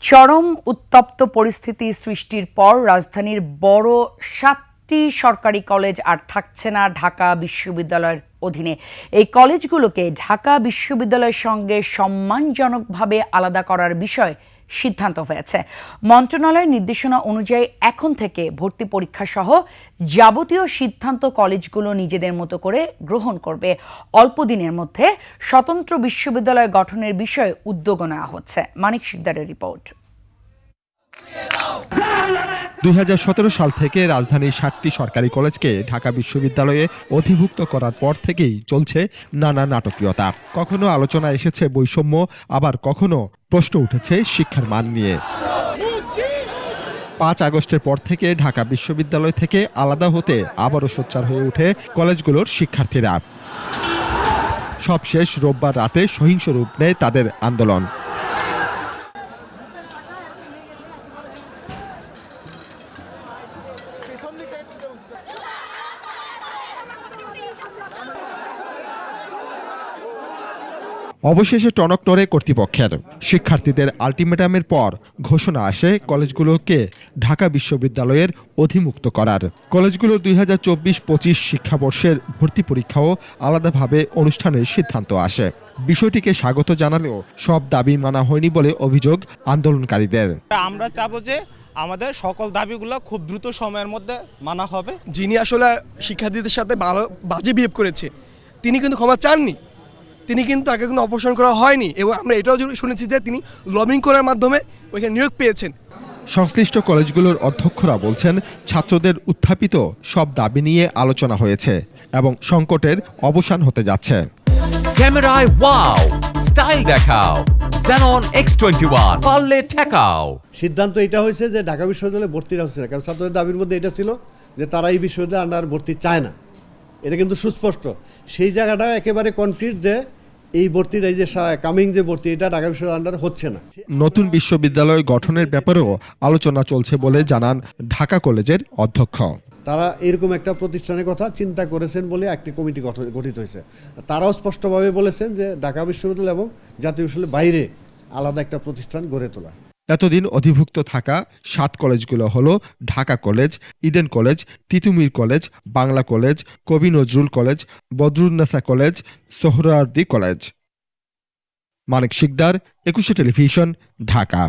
চরম উত্তপ্ত পরিস্থিতি সৃষ্টির পর রাজধানীর বড় ৭টি সরকারি কলেজ আর থাকছে না ঢাকা বিশ্ববিদ্যালয়ের অধীনে। এই কলেজগুলোকে ঢাকা বিশ্ববিদ্যালয়ের সঙ্গে সম্মানজনকভাবে আলাদা করার বিষয়ে সিদ্ধান্ত হয়েছে। মন্ত্রণালয়ের নির্দেশনা অনুযায়ী এখন থেকে ভর্তি পরীক্ষা সহ যাবতীয় সিদ্ধান্ত কলেজগুলো নিজেদের মতো করে গ্রহণ করবে। অল্প দিনের মধ্যে স্বতন্ত্র বিশ্ববিদ্যালয় গঠনের বিষয়ে উদ্যোগ নেওয়া হচ্ছে। মানিক শিকদারের রিপোর্ট। ২০১৭ সাল থেকে রাজধানীর ৭টি সরকারি কলেজকে ঢাকা বিশ্ববিদ্যালয়ে অধিভুক্ত করার পর থেকেই চলছে নানা নাটকীয়তা। কখনো আলোচনা এসেছে বৈষম্য, আবার কখনো প্রশ্ন উঠেছে শিক্ষার মান নিয়ে। ৫ আগস্টের পর থেকে ঢাকা বিশ্ববিদ্যালয় থেকে আলাদা হতে আবারও সোচ্চার হয়ে ওঠে কলেজগুলোর শিক্ষার্থীরা। সবশেষ রোববার রাতে সহিংস রূপ নেয় তাদের আন্দোলন। অবশেষে টনক নড়ে কর্তৃপক্ষের। শিক্ষার্থীদের আলটিমেটামের পর ঘোষণা আসে কলেজগুলোকে ঢাকা বিশ্ববিদ্যালয়ের অধিমুক্ত করার। কলেজগুলোর ২০২৪-২৫ শিক্ষাবর্ষের ভর্তি পরীক্ষাও আলাদাভাবে অনুষ্ঠানের সিদ্ধান্ত আসে। বিষয়টিকে স্বাগত জানালেও সব দাবি মানা হয়নি বলে অভিযোগ আন্দোলনকারীদের। আমরা চাবো যে আমাদের সকল দাবিগুলো খুব দ্রুত সময়ের মধ্যে মানা হবে। যিনি আসলে শিক্ষার্থীদের সাথে বাজে বিহেভ করেছে তিনি কিন্তু ক্ষমা চাননি, তিনি কিন্তু তাকে কিন্তু অপসারণ করা হয়নি, এবং আমরা এটাও শুনেছি যে তিনি লবিং করার মাধ্যমে ওইখানে নিয়োগ পেয়েছেন। সংশ্লিষ্ট কলেজগুলোর অধ্যক্ষরা বলছেন, ছাত্রদের উত্থাপিত সব দাবি নিয়ে আলোচনা হয়েছে এবং সংকটের অবসান হতে যাচ্ছে। ক্যামেরায় ওয়াও, স্টাইল দেখাও, Xenon X21 পারলে ঠেকাও। সিদ্ধান্ত এটা হয়েছে যে ঢাকা বিশ্ববিদ্যালয়ে ভর্তি হচ্ছে না, কারণ ছাত্রদের দাবির মধ্যে এটা ছিল যে তারা এই বিশ্ববিদ্যালয়ে আন্ডার ভর্তি চায় না। এটা কিন্তু সুস্পষ্ট, সেই জায়গাটা একেবারে কনক্রিট যে এই ভর্তির এই যে কামিং যে ভর্তি এটা ঢাকা বিশ্ববিদ্যালয়ের আন্ডারে হচ্ছে না। নতুন বিশ্ববিদ্যালয় গঠনের ব্যাপারেও আলোচনা চলছে বলে জানান ঢাকা কলেজের অধ্যক্ষ। তারা এরকম একটা প্রতিষ্ঠানের কথা চিন্তা করেছেন বলে একটি কমিটি গঠিত হয়েছে। তারাও স্পষ্টভাবে বলেছেন যে ঢাকা বিশ্ববিদ্যালয় এবং জাতীয় বিশ্ববিদ্যালয়ের বাইরে আলাদা একটা প্রতিষ্ঠান গড়ে তোলা। এতদিন অধিভুক্ত থাকা 7 কলেজগুলো হলো Dhaka college, Eden college, Titumir college, Bangla college, Kabi Nazrul college, Badrunnesa college, Suhrawardy college. Manik Sikdar, 21 television, Dhaka.